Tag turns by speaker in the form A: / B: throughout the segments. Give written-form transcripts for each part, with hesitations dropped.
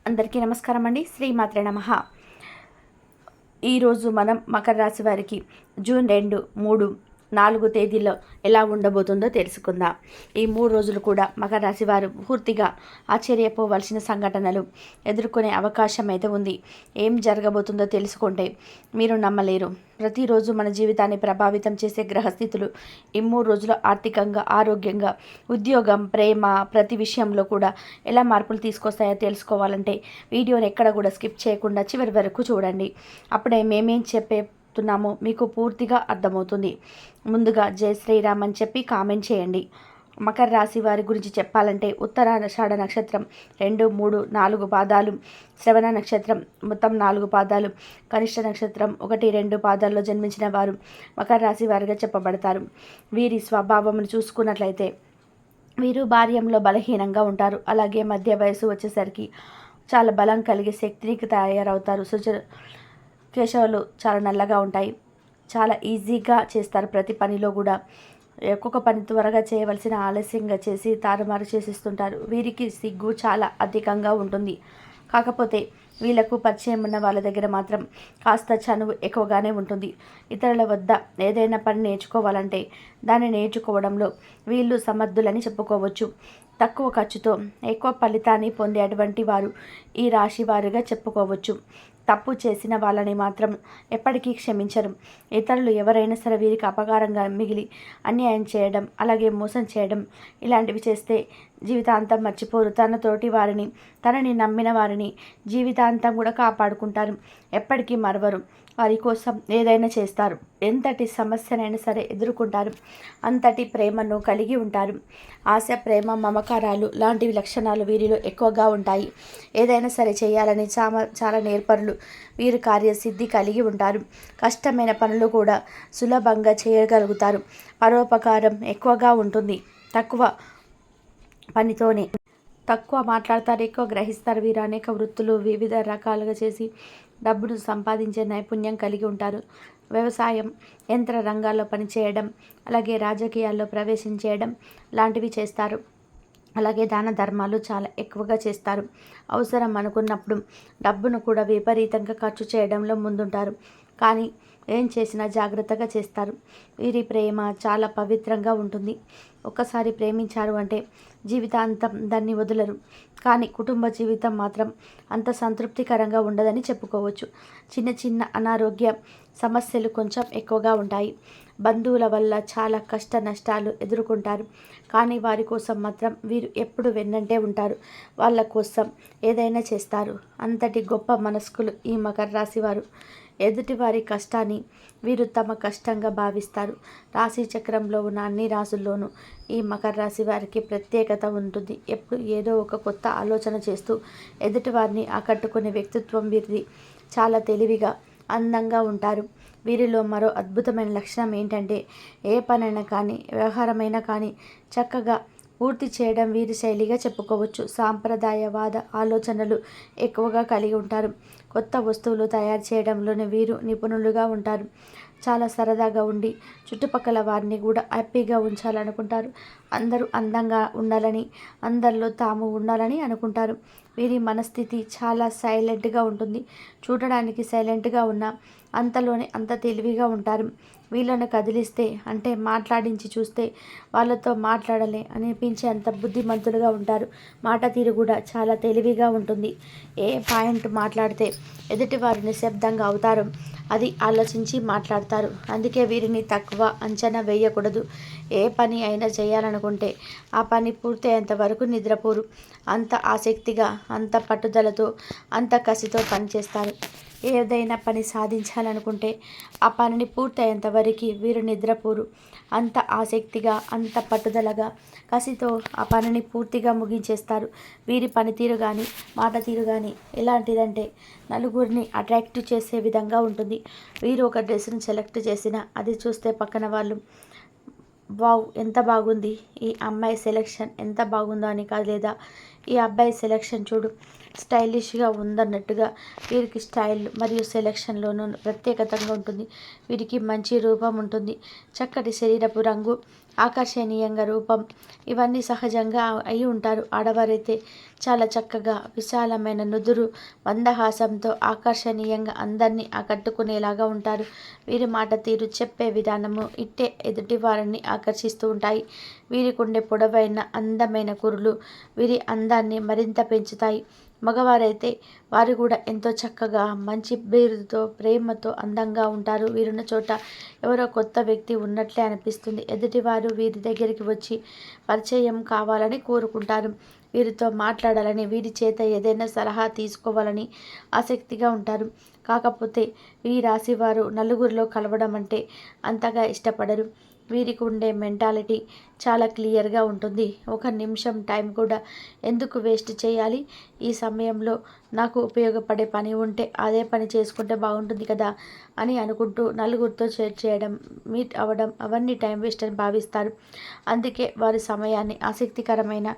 A: అందరికీ నమస్కారం అండి. శ్రీమాత్రే నమః. ఈరోజు మనం మకర రాశి వారికి జూన్ 2, 3, 4 తేదీల్లో ఎలా ఉండబోతుందో తెలుసుకుందాం. ఈ 3 రోజులు కూడా మకర రాశి వారు పూర్తిగా ఆశ్చర్యపోవలసిన సంఘటనలు ఎదుర్కొనే అవకాశం అయితే ఉంది. ఏం జరగబోతుందో తెలుసుకుంటే మీరు నమ్మలేరు. ప్రతిరోజు మన జీవితాన్ని ప్రభావితం చేసే గ్రహస్థితులు ఈ 3 రోజులు ఆర్థికంగా, ఆరోగ్యంగా, ఉద్యోగం, ప్రేమ ప్రతి విషయంలో కూడా ఎలా మార్పులు తీసుకొస్తాయో తెలుసుకోవాలంటే వీడియోని ఎక్కడ కూడా స్కిప్ చేయకుండా చివరి వరకు చూడండి. అప్పుడే మేమేం చెప్తున్నామో మీకు పూర్తిగా అర్థమవుతుంది. ముందుగా జై శ్రీరామ్ అని చెప్పి కామెంట్ చేయండి. మకర రాశి వారి గురించి చెప్పాలంటే ఉత్తరాషాఢ నక్షత్రం 2, 3, 4 పాదాలు, శ్రవణ నక్షత్రం మొత్తం 4 పాదాలు, కనిష్ట నక్షత్రం 1, 2 పాదాల్లో జన్మించిన వారు మకర రాశి వారిగా చెప్పబడతారు. వీరి స్వభావమును చూసుకున్నట్లయితే వీరు భార్యంలో బలహీనంగా ఉంటారు. అలాగే మధ్య వయసు వచ్చేసరికి చాలా బలం కలిగే శక్తికి తయారవుతారు. కేశవులు చాలా నల్లగా ఉంటాయి. చాలా ఈజీగా చేస్తారు ప్రతి పనిలో కూడా. ఒక్కొక్క పని త్వరగా చేయవలసిన ఆలస్యంగా చేసి తారుమారు చేసిస్తుంటారు. వీరికి సిగ్గు చాలా అధికంగా ఉంటుంది. కాకపోతే వీళ్ళకు పరిచయం ఉన్న వాళ్ళ దగ్గర మాత్రం కాస్త చనువు ఎక్కువగానే ఉంటుంది. ఇతరుల వద్ద ఏదైనా పని నేర్చుకోవాలంటే దాన్ని నేర్చుకోవడంలో వీళ్ళు సమర్థులని చెప్పుకోవచ్చు. తక్కువ ఖర్చుతో ఎక్కువ ఫలితాన్ని పొందే అటువంటి వారు ఈ రాశి వారుగా చెప్పుకోవచ్చు. తప్పు చేసిన వాళ్ళని మాత్రం ఎప్పటికీ క్షమించరు. ఇతరులు ఎవరైనా సరే వీరికి అపకారంగా మిగిలి అన్యాయం చేయడం, అలాగే మోసం చేయడం ఇలాంటివి చేస్తే జీవితాంతం మర్చిపోరు. తనతోటి వారిని, తనని నమ్మిన వారిని జీవితాంతం కూడా కాపాడుకుంటారు. ఎప్పటికీ మరవరు. వారి కోసం ఏదైనా చేస్తారు. ఎంతటి సమస్యనైనా సరే ఎదుర్కొంటారు. అంతటి ప్రేమను కలిగి ఉంటారు. ఆశ, ప్రేమ, మమకారాలు లాంటివి లక్షణాలు వీరిలో ఎక్కువగా ఉంటాయి. ఏదైనా సరే చేయాలని చాలా నేర్పరులు. వీరు కార్యసిద్ధి కలిగి ఉంటారు. కష్టమైన పనులు కూడా సులభంగా చేయగలుగుతారు. పరోపకారం ఎక్కువగా ఉంటుంది. తక్కువ మాట్లాడతారు, ఎక్కువ గ్రహిస్తారు. వీరు అనేక వృత్తులు వివిధ రకాలుగా చేసి డబ్బును సంపాదించే నైపుణ్యం కలిగి ఉంటారు. వ్యవసాయం, యంత్ర రంగాల్లో పనిచేయడం, అలాగే రాజకీయాల్లో ప్రవేశించేయడం లాంటివి చేస్తారు. అలాగే దాన ధర్మాలు చాలా ఎక్కువగా చేస్తారు. అవసరం అనుకున్నప్పుడు డబ్బును కూడా విపరీతంగా ఖర్చు చేయడంలో ముందుంటారు. కానీ ఏం చేసినా జాగ్రత్తగా చేస్తారు. వీరి ప్రేమ చాలా పవిత్రంగా ఉంటుంది. ఒక్కసారి ప్రేమించారు అంటే జీవితాంతం దాన్ని వదలరు. కానీ కుటుంబ జీవితం మాత్రం అంత సంతృప్తికరంగా ఉండదని చెప్పుకోవచ్చు. చిన్న చిన్న అనారోగ్య సమస్యలు కొంచెం ఎక్కువగా ఉంటాయి. బంధువుల వల్ల చాలా కష్ట నష్టాలు ఎదుర్కొంటారు. కానీ వారి కోసం మాత్రం వీరు ఎప్పుడు వెన్నంటే ఉంటారు. వాళ్ళ కోసం ఏదైనా చేస్తారు. అంతటి గొప్ప మనస్కులు ఈ మకర రాశి వారు. ఎదుటివారి కష్టాన్ని వీరు తమ కష్టంగా భావిస్తారు. రాశి చక్రంలో ఉన్న అన్ని రాశుల్లోనూ ఈ మకర రాశి వారికి ప్రత్యేకత ఉంటుంది. ఎప్పుడు ఏదో ఒక కొత్త ఆలోచన చేస్తూ ఎదుటివారిని ఆకట్టుకునే వ్యక్తిత్వం వీరిది. చాలా తెలివిగా, అందంగా ఉంటారు. వీరిలో మరో అద్భుతమైన లక్షణం ఏంటంటే ఏ పనైనా కానీ, వ్యవహారమైనా కానీ చక్కగా పూర్తి చేయడం వీరి శైలిగా చెప్పుకోవచ్చు. సాంప్రదాయవాద ఆలోచనలు ఎక్కువగా కలిగి ఉంటారు. కొత్త వస్తువులు తయారు చేయడంలోనే వీరు నిపుణులుగా ఉంటారు. చాలా సరదాగా ఉండి చుట్టుపక్కల వారిని కూడా హ్యాపీగా ఉంచాలనుకుంటారు. అందరూ అందంగా ఉండాలని, అందరిలో తాము ఉండాలని అనుకుంటారు. వీరి మనస్థితి చాలా సైలెంట్గా ఉంటుంది. చూడడానికి సైలెంట్గా ఉన్నా అంతలోనే అంత తెలివిగా ఉంటారు. వీళ్ళను కదిలిస్తే అంటే మాట్లాడించి చూస్తే వాళ్ళతో మాట్లాడలే అనిపించే అంత బుద్ధిమంతులుగా ఉంటారు. మాట తీరు కూడా చాలా తెలివిగా ఉంటుంది. ఏ పాయింట్ మాట్లాడితే ఎదుటివారు నిశ్శబ్దంగా అవుతారో అది ఆలోచించి మాట్లాడతారు. అందుకే వీరిని తక్కువ అంచనా వేయకూడదు. ఏ పని అయినా చేయాలనుకుంటే ఆ పని పూర్తయ్యేంత వరకు నిద్రపోరు. అంత ఆసక్తిగా, అంత పట్టుదలతో, అంత కసితో పనిచేస్తారు. ఏదైనా పని సాధించాలనుకుంటే ఆ పనిని పూర్తయ్యేంత వరకు వీరు నిద్రపోరు. అంత ఆసక్తిగా, అంత పట్టుదలగా, కసితో ఆ పనిని పూర్తిగా ముగించేస్తారు. వీరి పనితీరు కానీ, మాట తీరు కానీ ఎలాంటిదంటే నలుగురిని అట్రాక్టివ్ చేసే విధంగా ఉంటుంది. వీరు ఒక డ్రెస్సును సెలెక్ట్ చేసినా అది చూస్తే పక్కన వాళ్ళు వావ్ ఎంత బాగుంది, ఈ అమ్మాయి సెలెక్షన్ ఎంత బాగుందో అని కాదు, లేదా ఈ అబ్బాయి సెలెక్షన్ చూడు స్టైలిష్గా ఉందన్నట్టుగా వీరికి స్టైల్ మరియు సెలెక్షన్లోనూ ప్రత్యేకతంగా ఉంటుంది. వీరికి మంచి రూపం ఉంటుంది. చక్కటి శరీరపు రంగు, ఆకర్షణీయంగా రూపం ఇవన్నీ సహజంగా అయి ఉంటారు. ఆడవారైతే చాలా చక్కగా విశాలమైన నుదురు మందహాసంతో ఆకర్షణీయంగా అందరినీ ఆకట్టుకునేలాగా ఉంటారు. వీరి మాట తీరు, చెప్పే విధానము ఇట్టే ఎదుటి వారిని ఆకర్షిస్తూ ఉంటాయి. వీరికి ఉండే పొడవైన అందమైన కురులు వీరి అందాన్ని మరింత పెంచుతాయి. మగవారైతే వారు కూడా ఎంతో చక్కగా మంచి బిరుదుతో ప్రేమతో అందంగా ఉంటారు. వీరున్న చోట ఎవరో కొత్త వ్యక్తి ఉన్నట్లే అనిపిస్తుంది. ఎదుటివారు వీరి దగ్గరికి వచ్చి పరిచయం కావాలని కోరుకుంటారు. వీరితో మాట్లాడాలని, వీరి చేత ఏదైనా సలహా తీసుకోవాలని ఆసక్తిగా ఉంటారు. కాకపోతే ఈ రాశి వారు నలుగురిలో కలవడం అంటే అంతగా ఇష్టపడరు. వీరికి ఉండే మెంటాలిటీ చాలా క్లియర్గా ఉంటుంది. ఒక నిమిషం టైం కూడా ఎందుకు వేస్ట్ చేయాలి, ఈ సమయంలో నాకు ఉపయోగపడే పని ఉంటే అదే పని చేసుకుంటే బాగుంటుంది కదా అని అనుకుంటూ నలుగురితో షేర్ చేయడం, మీట్ అవ్వడం అవన్నీ టైం వేస్ట్ అని భావిస్తారు. అందుకే వారి సమయాన్ని ఆసక్తికరమైన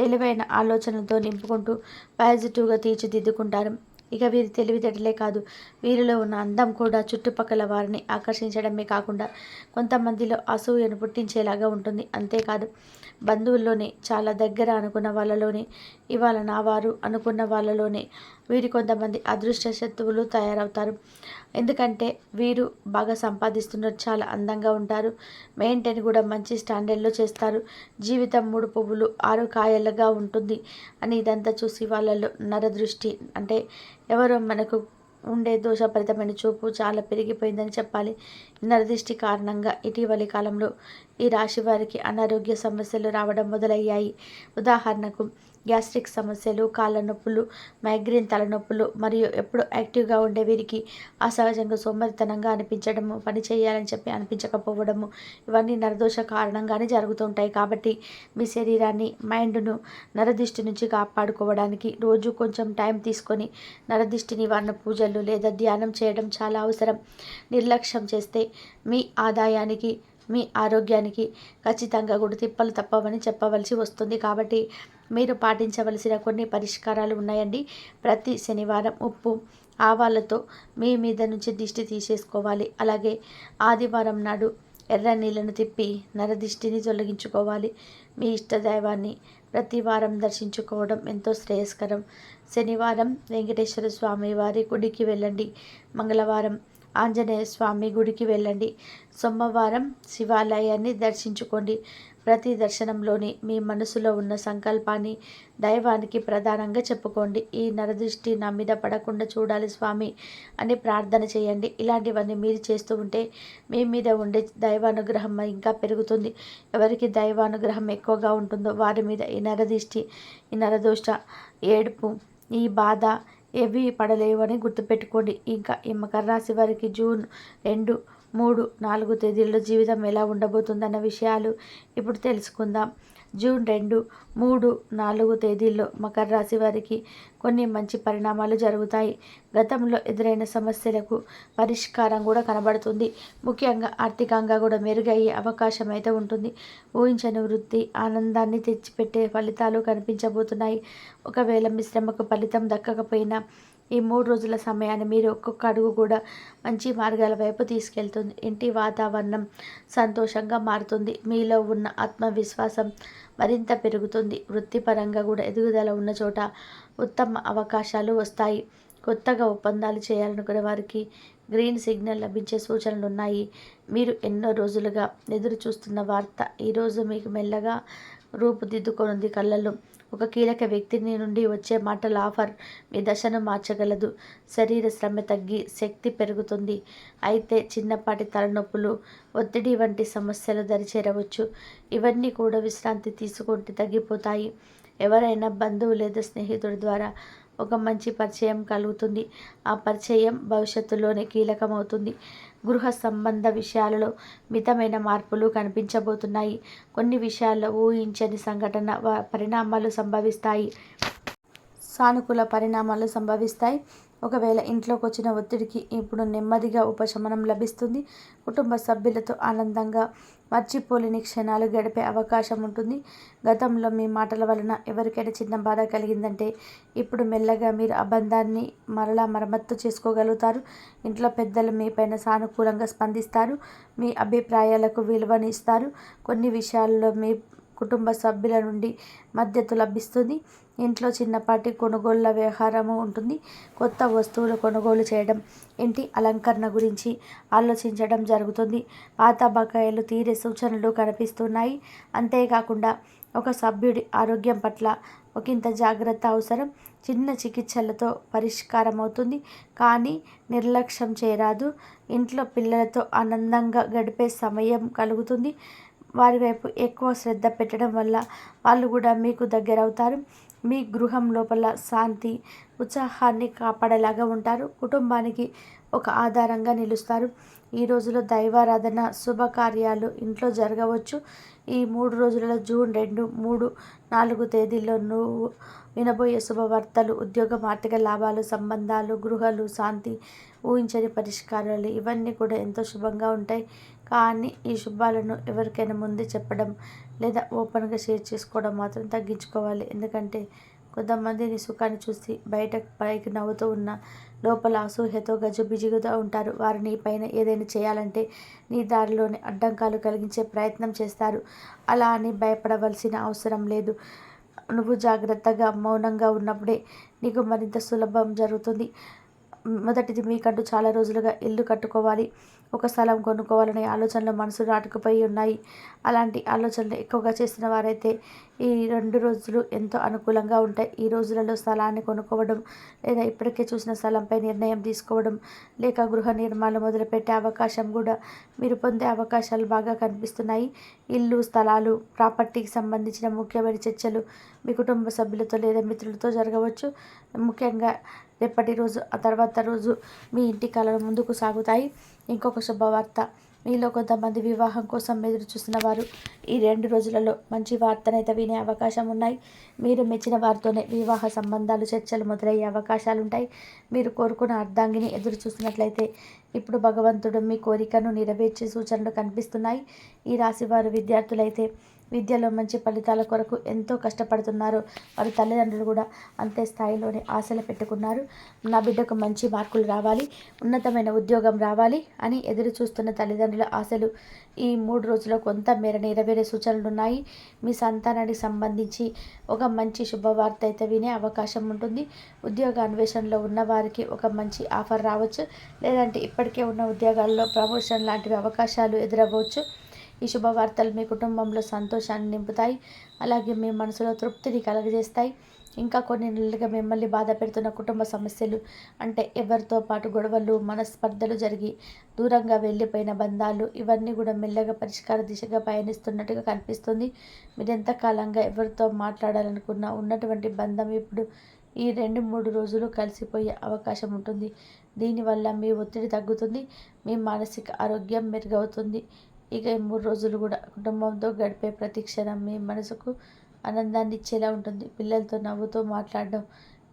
A: తెలివైన ఆలోచనలతో నింపుకుంటూ పాజిటివ్గా తీర్చిదిద్దుకుంటారు. ఇక వీరి తెలివితేటలే కాదు, వీరిలో ఉన్న అందం కూడా చుట్టుపక్కల వారిని ఆకర్షించడమే కాకుండా కొంతమందిలో అసూయను పుట్టించేలాగా ఉంటుంది. అంతేకాదు, బంధువుల్లోనే చాలా దగ్గర అనుకున్న వాళ్ళలోనే, ఇవాళ నా వారు అనుకున్న వాళ్ళలోనే వీరి కొంతమంది అదృష్ట శత్రువులు తయారవుతారు. ఎందుకంటే వీరు బాగా సంపాదిస్తున్నారు, చాలా అందంగా ఉంటారు, మెయింటైన్ కూడా మంచి స్టాండర్డ్లో చేస్తారు. జీవితం 3 పువ్వులు 6 కాయలుగా ఉంటుంది అని ఇదంతా చూసి వాళ్ళలో నరదృష్టి అంటే ఎవరో మనకు ఉండే దోషభరితమైన చూపు చాలా పెరిగిపోయిందని చెప్పాలి. నరదృష్టి కారణంగా ఇటీవలి కాలంలో ఈ రాశి వారికి అనారోగ్య సమస్యలు రావడం మొదలయ్యాయి. ఉదాహరణకు గ్యాస్ట్రిక్ సమస్యలు, కాళ్ళ నొప్పులు, మైగ్రేన్ తలనొప్పులు మరియు ఎప్పుడు యాక్టివ్గా ఉండే వీరికి అసహజంగా సోమరితనంగా అనిపించడము, పని చేయాలని చెప్పి అనిపించకపోవడము ఇవన్నీ నరదోష కారణంగానే జరుగుతుంటాయి. కాబట్టి మీ శరీరాన్ని, మైండ్ను నరదిష్టి నుంచి కాపాడుకోవడానికి రోజు కొంచెం టైం తీసుకొని నరదిష్టి నివారణ పూజలు లేదా ధ్యానం చేయడం చాలా అవసరం. నిర్లక్ష్యం చేస్తే మీ ఆదాయానికి, మీ ఆరోగ్యానికి ఖచ్చితంగా గుడితిప్పలు తప్పవని చెప్పవలసి వస్తుంది. కాబట్టి మీరు పాటించవలసిన కొన్ని పరిష్కారాలు ఉన్నాయండి. ప్రతి శనివారం ఉప్పు, ఆవాలతో మీ మీద నుంచి దిష్టి తీసేసుకోవాలి. అలాగే ఆదివారం నాడు ఎర్ర నీళ్ళను తిప్పి నరదిష్టిని తొలగించుకోవాలి. మీ ఇష్టదైవాన్ని ప్రతి వారం దర్శించుకోవడం ఎంతో శ్రేయస్కరం. శనివారం వెంకటేశ్వర స్వామి వారి గుడికి వెళ్ళండి. మంగళవారం ఆంజనేయ స్వామి గుడికి వెళ్ళండి. సోమవారం శివాలయాన్ని దర్శించుకోండి. ప్రతి దర్శనంలోని మీ మనసులో ఉన్న సంకల్పాన్ని దైవానికి ప్రధానంగా చెప్పుకోండి. ఈ నరదృష్టి నా మీద పడకుండా చూడాలి స్వామి అని ప్రార్థన చేయండి. ఇలాంటివన్నీ మీరు చేస్తూ ఉంటే మీ మీద ఉండే దైవానుగ్రహం ఇంకా పెరుగుతుంది. ఎవరికి దైవానుగ్రహం ఎక్కువగా ఉంటుందో వారి మీద ఈ నరదిష్టి, ఈ నరదోష, ఏడుపు, ఈ బాధ ఏవి పడలేవు అని గుర్తుపెట్టుకోండి. ఇంకా ఈ మకర రాశి వారికి జూన్ 2, 3, 4 తేదీల్లో జీవితం ఎలా ఉండబోతుందన్న విషయాలు ఇప్పుడు తెలుసుకుందాం. జూన్ 2, 3, 4 తేదీల్లో మకర రాశి వారికి కొన్ని మంచి పరిణామాలు జరుగుతాయి. గతంలో ఎదురైన సమస్యలకు పరిష్కారం కూడా కనబడుతుంది. ముఖ్యంగా ఆర్థికంగా కూడా మెరుగయ్యే అవకాశం అయితే ఉంటుంది. ఊహించని వృత్తి, ఆనందాన్ని తెచ్చిపెట్టే ఫలితాలు కనిపించబోతున్నాయి. ఒకవేళ మీ శ్రమకు ఫలితం దక్కకపోయినా ఈ 3 రోజుల సమయాన్ని మీరు ఒక్కొక్క అడుగు కూడా మంచి మార్గాల వైపు తీసుకెళ్తుంది. ఇంటి వాతావరణం సంతోషంగా మారుతుంది. మీలో ఉన్న ఆత్మవిశ్వాసం మరింత పెరుగుతుంది. వృత్తిపరంగా కూడా ఎదుగుదల ఉన్న చోట ఉత్తమ అవకాశాలు వస్తాయి. కొత్తగా ఒప్పందాలు చేయాలనుకునే వారికి గ్రీన్ సిగ్నల్ లభించే సూచనలు ఉన్నాయి. మీరు ఎన్నో రోజులుగా ఎదురు చూస్తున్న వార్త ఈరోజు మీకు మెల్లగా రూపుదిద్దుకొనుంది. కళ్ళల్లో ఒక కీలక వ్యక్తి నుండి వచ్చే మాటల ఆఫర్ మీ దశను మార్చగలదు. శరీర శ్రమ తగ్గి శక్తి పెరుగుతుంది. అయితే చిన్నపాటి తలనొప్పులు, ఒత్తిడి వంటి సమస్యలు దరిచేరవచ్చు. ఇవన్నీ కూడా విశ్రాంతి తీసుకుంటే తగ్గిపోతాయి. ఎవరైనా బంధువు లేదా స్నేహితుడి ద్వారా ఒక మంచి పరిచయం కలుగుతుంది. ఆ పరిచయం భవిష్యత్తులోనే కీలకమవుతుంది. గృహ సంబంధ విషయాలలో మితమైన మార్పులు కనిపించబోతున్నాయి. కొన్ని విషయాల్లో ఊహించని పరిణామాలు సంభవిస్తాయి. సానుకూల పరిణామాలు సంభవిస్తాయి. ఒకవేళ ఇంట్లోకి వచ్చిన ఒత్తిడికి ఇప్పుడు నెమ్మదిగా ఉపశమనం లభిస్తుంది. కుటుంబ సభ్యులతో ఆనందంగా మర్చిపోలేని క్షణాలు గడిపే అవకాశం ఉంటుంది. గతంలో మీ మాటల వలన ఎవరికైనా చిన్న బాధ కలిగిందంటే ఇప్పుడు మెల్లగా మీరు ఆ బంధాన్ని మరలా మరమ్మత్తు చేసుకోగలుగుతారు. ఇంట్లో పెద్దలు మీపైన సానుకూలంగా స్పందిస్తారు. మీ అభిప్రాయాలకు విలువని ఇస్తారు. కొన్ని విషయాల్లో మీ కుటుంబ సభ్యుల నుండి మద్దతు లభిస్తుంది. ఇంట్లో చిన్నపాటి కొనుగోళ్ల వ్యవహారము ఉంటుంది. కొత్త వస్తువులు కొనుగోలు చేయడం, ఇంటి అలంకరణ గురించి ఆలోచించడం జరుగుతుంది. పాత బకాయిలు తీరే సూచనలు కనిపిస్తున్నాయి. అంతేకాకుండా ఒక సభ్యుడి ఆరోగ్యం పట్ల ఒకంత జాగ్రత్త అవసరం. చిన్న చికిత్సలతో పరిష్కారం అవుతుంది, కానీ నిర్లక్ష్యం చేయరాదు. ఇంట్లో పిల్లలతో ఆనందంగా గడిపే సమయం కలుగుతుంది. వారి వైపు ఎక్కువ శ్రద్ధ పెట్టడం వల్ల వాళ్ళు కూడా మీకు దగ్గరవుతారు. మీ గృహం లోపల శాంతి, ఉత్సాహాన్ని కాపాడేలాగా ఉంటారు. కుటుంబానికి ఒక ఆధారంగా నిలుస్తారు. ఈ రోజులో దైవారాధన, శుభకార్యాలు ఇంట్లో జరగవచ్చు. ఈ 3 రోజులలో జూన్ 2, 3, 4 తేదీల్లో నువ్వు వినబోయే శుభవార్తలు, ఉద్యోగం, ఆర్థిక లాభాలు, సంబంధాలు, గృహాలు, శాంతి, ఊహించని పరిష్కారాలు ఇవన్నీ కూడా ఎంతో శుభంగా ఉంటాయి. కానీ ఈ శుభాలను ఎవరికైనా ముందే చెప్పడం లేదా ఓపెన్గా షేర్ చేసుకోవడం మాత్రం తగ్గించుకోవాలి. ఎందుకంటే కొంతమంది నీ సుఖాన్ని చూసి పైకి నవ్వుతూ ఉన్న లోపల అసూయతో గజిబిజిగా ఉంటారు. వారు నీ పైన ఏదైనా చేయాలంటే నీ దారిలోనే అడ్డంకాలు కలిగించే ప్రయత్నం చేస్తారు. అలా అని భయపడవలసిన అవసరం లేదు. నువ్వు జాగ్రత్తగా మౌనంగా ఉన్నప్పుడే నీకు మరింత సులభం జరుగుతుంది. మొదటిది, మీకంటూ చాలా రోజులుగా ఇల్లు కట్టుకోవాలి, ఒక స్థలం కొనుక్కోవాలనే ఆలోచనలు మనసు నాటుకుపోయి ఉన్నాయి. అలాంటి ఆలోచనలు ఎక్కువగా చేసిన వారైతే ఈ 2 రోజులు ఎంతో అనుకూలంగా ఉంటాయి. ఈ రోజులలో స్థలాన్ని కొనుక్కోవడం లేదా ఇప్పటికే చూసిన స్థలంపై నిర్ణయం తీసుకోవడం, లేక గృహ నిర్మాణం మొదలుపెట్టే అవకాశం కూడా మీరు పొందే అవకాశాలు బాగా కనిపిస్తున్నాయి. ఇల్లు, స్థలాలు, ప్రాపర్టీకి సంబంధించిన ముఖ్యమైన చర్చలు మీ కుటుంబ సభ్యులతో లేదా మిత్రులతో జరగవచ్చు. ముఖ్యంగా రేపటి రోజు, ఆ తర్వాత రోజు మీ ఇంటి కలలు ముందుకు సాగుతాయి. ఇంకొక శుభవార్త, మీలో కొంతమంది వివాహం కోసం ఎదురు చూస్తున్న వారు ఈ 2 రోజులలో మంచి వార్తనైతే వినే అవకాశం ఉన్నాయి. మీరు మెచ్చిన వారితోనే వివాహ సంబంధాలు, చర్చలు మొదలయ్యే అవకాశాలుంటాయి. మీరు కోరుకున్న అర్ధాంగిని ఎదురు చూస్తున్నట్లయితే ఇప్పుడు భగవంతుడు మీ కోరికను నెరవేర్చే సూచనలు కనిపిస్తున్నాయి. ఈ రాశి వారు విద్యార్థులైతే విద్యలో మంచి ఫలితాల కొరకు ఎంతో కష్టపడుతున్నారు. వారి తల్లిదండ్రులు కూడా అంతే స్థాయిలోనే ఆశలు పెట్టుకున్నారు. నా బిడ్డకు మంచి మార్కులు రావాలి, ఉన్నతమైన ఉద్యోగం రావాలి అని ఎదురు చూస్తున్న తల్లిదండ్రుల ఆశలు ఈ 3 రోజుల్లో కొంత మేర నెరవేరే సూచనలు ఉన్నాయి. మీ సంతానానికి సంబంధించి ఒక మంచి శుభవార్త అయితే వినే అవకాశం ఉంటుంది. ఉద్యోగ అన్వేషణలో ఉన్న వారికి ఒక మంచి ఆఫర్ రావచ్చు, లేదంటే ఇప్పటికే ఉన్న ఉద్యోగాల్లో ప్రమోషన్ లాంటివి అవకాశాలు ఎదురవ్వచ్చు. ఈ శుభవార్తలు మీ కుటుంబంలో సంతోషాన్ని నింపుతాయి, అలాగే మీ మనసులో తృప్తిని కలుగజేస్తాయి. ఇంకా కొన్ని నెలలుగా మిమ్మల్ని బాధ పెడుతున్న కుటుంబ సమస్యలు, అంటే ఎవరితో పాటు గొడవలు, మనస్పర్ధలు జరిగి దూరంగా వెళ్ళిపోయిన బంధాలు, ఇవన్నీ కూడా మెల్లగా పరిష్కార దిశగా పయనిస్తున్నట్టుగా కనిపిస్తుంది. మీరు ఎంతకాలంగా ఎవరితో మాట్లాడాలనుకున్న ఉన్నటువంటి బంధం ఇప్పుడు ఈ 2-3 రోజులు కలిసిపోయే అవకాశం ఉంటుంది. దీనివల్ల మీ ఒత్తిడి తగ్గుతుంది, మీ మానసిక ఆరోగ్యం మెరుగవుతుంది. ఇక ఈ 3 రోజులు కూడా కుటుంబంతో గడిపే ప్రతి క్షణం మీ మనసుకు ఆనందాన్ని ఇచ్చేలా ఉంటుంది. పిల్లలతో నవ్వుతూ మాట్లాడడం,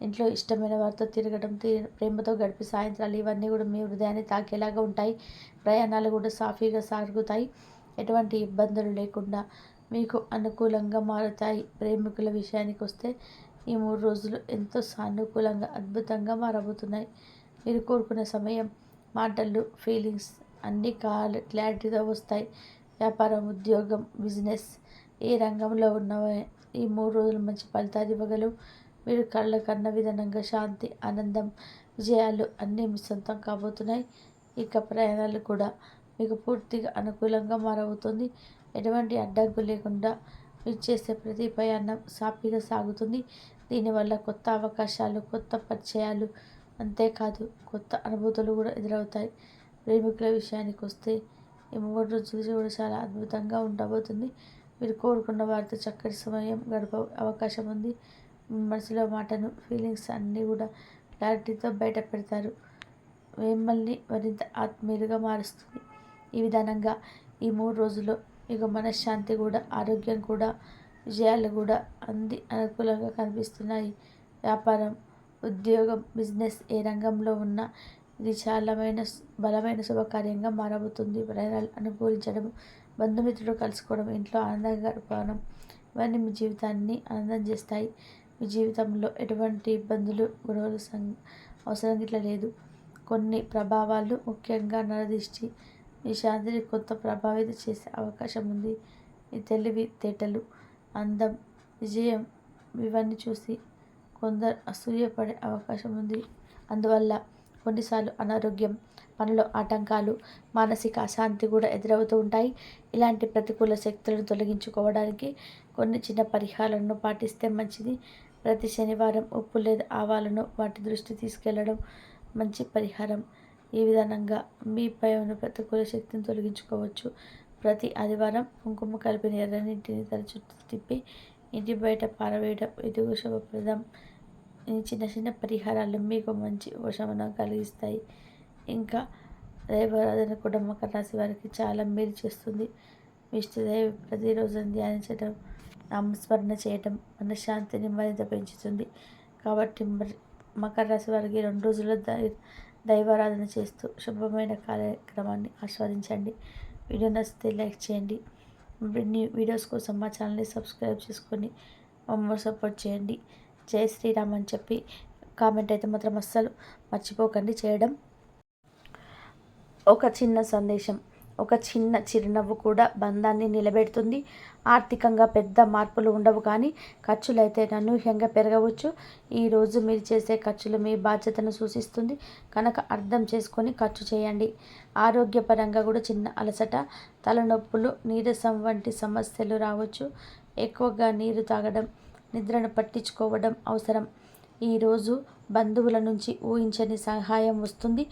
A: ఇంట్లో ఇష్టమైన వారితో తిరగడం, ప్రేమతో గడిపే సాయంత్రాలు ఇవన్నీ కూడా మీ హృదయాన్ని తాకేలాగా ఉంటాయి. ప్రయాణాలు కూడా సాఫీగా సాగుతాయి. ఎటువంటి ఇబ్బందులు లేకుండా మీకు అనుకూలంగా మారుతాయి. ప్రేమికుల విషయానికి వస్తే ఈ 3 రోజులు ఎంతో సానుకూలంగా, అద్భుతంగా మారబోతున్నాయి. మీరు కోరుకునే సమయం, మాటలు, ఫీలింగ్స్ అన్నీ క్లారిటీతో వస్తాయి. వ్యాపారం, ఉద్యోగం, బిజినెస్ ఏ రంగంలో ఉన్నవో ఈ 3 రోజులు మంచి ఫలితాలు ఇవ్వగలవు. మీరు కళ్ళ కన్న విధానంగా శాంతి, ఆనందం, విజయాలు అన్నీ మీ సొంతం కాబోతున్నాయి. ఇక ప్రయాణాలు కూడా మీకు పూర్తిగా అనుకూలంగా మారబోతుంది. ఎటువంటి అడ్డంకు లేకుండా మీరు చేసే ప్రతి ప్రయాణం సాఫీగా సాగుతుంది. దీనివల్ల కొత్త అవకాశాలు, కొత్త పరిచయాలు, అంతేకాదు కొత్త అనుభూతులు కూడా ఎదురవుతాయి. ప్రేమికుల విషయానికి వస్తే ఈ 3 రోజులు కూడా చాలా అద్భుతంగా ఉండబోతుంది. మీరు కోరుకున్న వారితో చక్కటి సమయం గడప అవకాశం ఉంది. మనసులో మాటను, ఫీలింగ్స్ అన్నీ కూడా క్లారిటీతో బయట పెడతారు. మిమ్మల్ని మరింత ఆత్మీయులుగా మారుస్తుంది. ఈ విధానంగా ఈ 3 రోజుల్లో మీకు మనశ్శాంతి కూడా, ఆరోగ్యం కూడా, విజయాలు కూడా అనుకూలంగా కనిపిస్తున్నాయి. వ్యాపారం, ఉద్యోగం, బిజినెస్ ఏ రంగంలో ఉన్నా ఇది బలమైన శుభకార్యంగా మారబోతుంది. ప్రయాణాలు అనుకూలించడం, బంధుమిత్రులు కలుసుకోవడం, ఇంట్లో ఆనందంగా గడపడం ఇవన్నీ మీ జీవితాన్ని ఆనందం చేస్తాయి. మీ జీవితంలో ఎటువంటి ఇబ్బందులు, గొడవలు అవసరం గిట్ల లేదు. కొన్ని ప్రభావాలు, ముఖ్యంగా నరదిష్టి మీ శాంతిని కొంత ప్రభావితం చేసే అవకాశం ఉంది. మీ తెలివితేటలు, అందం, విజయం ఇవన్నీ చూసి కొందరు అసూయపడే అవకాశం ఉంది. అందువల్ల కొన్నిసార్లు అనారోగ్యం, పనిలో ఆటంకాలు, మానసిక అశాంతి కూడా ఎదురవుతూ ఉంటాయి. ఇలాంటి ప్రతికూల శక్తులను తొలగించుకోవడానికి కొన్ని చిన్న పరిహారాలను పాటిస్తే మంచిది. ప్రతి శనివారం ఉప్పు లేదా ఆవాలను వాటి దృష్టి తీసుకెళ్లడం మంచి పరిహారం. ఈ విధానంగా మీపై ఉన్న ప్రతికూల శక్తిని తొలగించుకోవచ్చు. ప్రతి ఆదివారం కుంకుమ కలిపిన ఎర్రనీటిని తల చుట్టూ తిప్పి ఇంటి బయట పారవేయడం ఇది శుభప్రదం. ఈ చిన్న చిన్న పరిహారాలు మీకు మంచి ఉపశమనం కలిగిస్తాయి. ఇంకా దైవారాధన కూడా మకర రాశి వారికి చాలా మేలు చేస్తుంది. ఇష్టదైవ ప్రతిరోజు ధ్యానించడం, నామస్మరణ చేయడం మనశ్శాంతిని మరింత పెంచుతుంది. కాబట్టి మకర రాశి వారికి 2 రోజుల్లో దైవారాధన చేస్తూ శుభమైన కార్యక్రమాన్ని ఆస్వాదించండి. వీడియో నచ్చితే లైక్ చేయండి. మరిన్ని వీడియోస్ కోసం మా ఛానల్ని సబ్స్క్రైబ్ చేసుకొని మమ్మల్ని సపోర్ట్ చేయండి. జై శ్రీరామ్ అని చెప్పి కామెంట్ అయితే మాత్రం అస్సలు మర్చిపోకండి చేయడం. ఒక చిన్న సందేశం, ఒక చిన్న చిరునవ్వు కూడా బంధాన్ని నిలబెడుతుంది. ఆర్థికంగా పెద్ద మార్పులు ఉండవు, కానీ ఖర్చులైతే అనూహ్యంగా పెరగవచ్చు. ఈరోజు మీరు చేసే ఖర్చులు మీ బాధ్యతను సూచిస్తుంది కనుక అర్థం చేసుకొని ఖర్చు చేయండి. ఆరోగ్యపరంగా కూడా చిన్న అలసట, తలనొప్పులు, నీరసం వంటి సమస్యలు రావచ్చు. ఎక్కువగా నీరు తాగడం, నిద్రను పట్టించుకోవడం అవసరం. ఈరోజు బంధువుల నుంచి ఊహించని సహాయం వస్తుంది.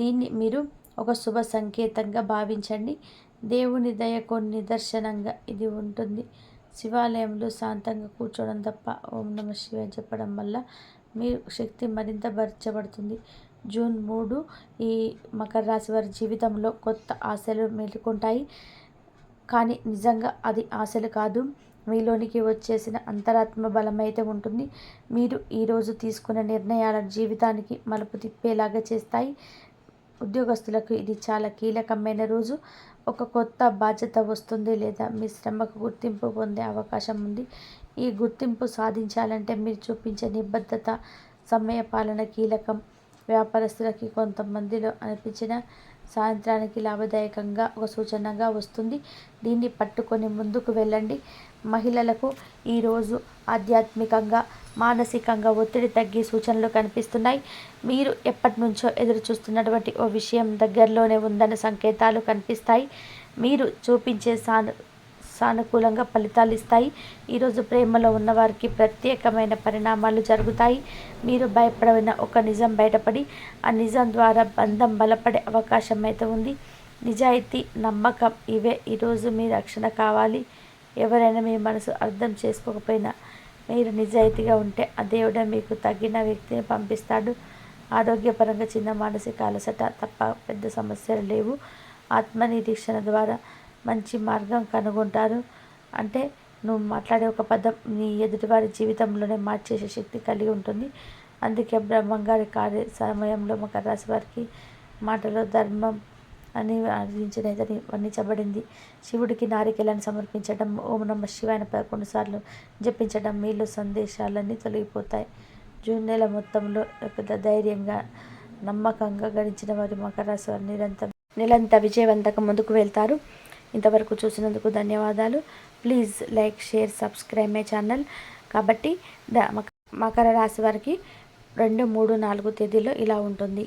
A: దీన్ని మీరు ఒక శుభ సంకేతంగా భావించండి. దేవుని దయకు నిదర్శనంగా ఇది ఉంటుంది. శివాలయంలో శాంతంగా కూర్చోవడం తప్ప ఓం నమః శివాయ చెప్పడం వల్ల మీ శక్తి మరింత బలపడుతుంది. జూన్ 3 ఈ మకర రాశి వారి జీవితంలో కొత్త ఆశలు మేలుకుంటాయి. కానీ నిజంగా అది ఆశలు కాదు, మీలోనికి వచ్చేసిన అంతరాత్మ బలమైతే ఉంటుంది. మీరు ఈరోజు తీసుకున్న నిర్ణయాల జీవితానికి మలుపు తిప్పేలాగా చేస్తాయి. ఉద్యోగస్తులకు ఇది చాలా కీలకమైన రోజు. ఒక కొత్త బాధ్యత వస్తుంది లేదా మీ శ్రమకు గుర్తింపు పొందే అవకాశం ఉంది. ఈ గుర్తింపు సాధించాలంటే మీరు చూపించే నిబద్ధత, సమయపాలన కీలకం. వ్యాపారస్తులకి కొంతమందిలో అనిపించిన సాయంత్రానికి లాభదాయకంగా ఒక సూచనగా వస్తుంది. దీన్ని పట్టుకొని ముందుకు వెళ్ళండి. మహిళలకు ఈరోజు ఆధ్యాత్మికంగా, మానసికంగా ఒత్తిడి తగ్గే సూచనలు కనిపిస్తున్నాయి. మీరు ఎప్పటి నుంచో ఎదురు చూస్తున్నటువంటి ఓ విషయం దగ్గరలోనే ఉందన్న సంకేతాలు కనిపిస్తాయి. మీరు చూపించే సానుకూలంగా ఫలితాలు ఇస్తాయి. ఈరోజు ప్రేమలో ఉన్నవారికి ప్రత్యేకమైన పరిణామాలు జరుగుతాయి. మీరు భయపడిన ఒక నిజం బయటపడి ఆ నిజం ద్వారా బంధం బలపడే అవకాశం అయితే ఉంది. నిజాయితీ, నమ్మకం ఇవే ఈరోజు మీ రక్షణ కావాలి. ఎవరైనా మీ మనసు అర్థం చేసుకోకపోయినా మీరు నిజాయితీగా ఉంటే ఆ దేవుడే మీకు తగిన వ్యక్తిని పంపిస్తాడు. ఆరోగ్యపరంగా చిన్న మానసిక అలసట తప్ప పెద్ద సమస్యలు లేవు. ఆత్మనిరీక్షణ ద్వారా మంచి మార్గం కనుగొంటారు. అంటే నువ్వు మాట్లాడే ఒక పదం నీ ఎదుటివారి జీవితంలోనే మార్చేసే శక్తి కలిగి ఉంటుంది. అందుకే బ్రహ్మంగారి కార్య సమయంలో మకర రాశి వారికి మాటలో ధర్మం అని ఆర్జించినదని వర్ణించబడింది. శివుడికి నారికేళాన్ని సమర్పించడం, ఓం నమః శివాయ 11 సార్లు జపించడం మీలో సందేశాలన్నీ తొలగిపోతాయి. జూన్ నెల మొత్తంలో ధైర్యంగా, నమ్మకంగా గడిచిన వారి మకర రాశి వారు నిరంతర విజయవంతంగా ముందుకు వెళ్తారు. ఇంతవరకు చూసినందుకు ధన్యవాదాలు. Please like, share, subscribe my channel. కాబట్టి మకర రాశి వారికి 2, 3, 4 తేదీలో ఇలా ఉంటుంది.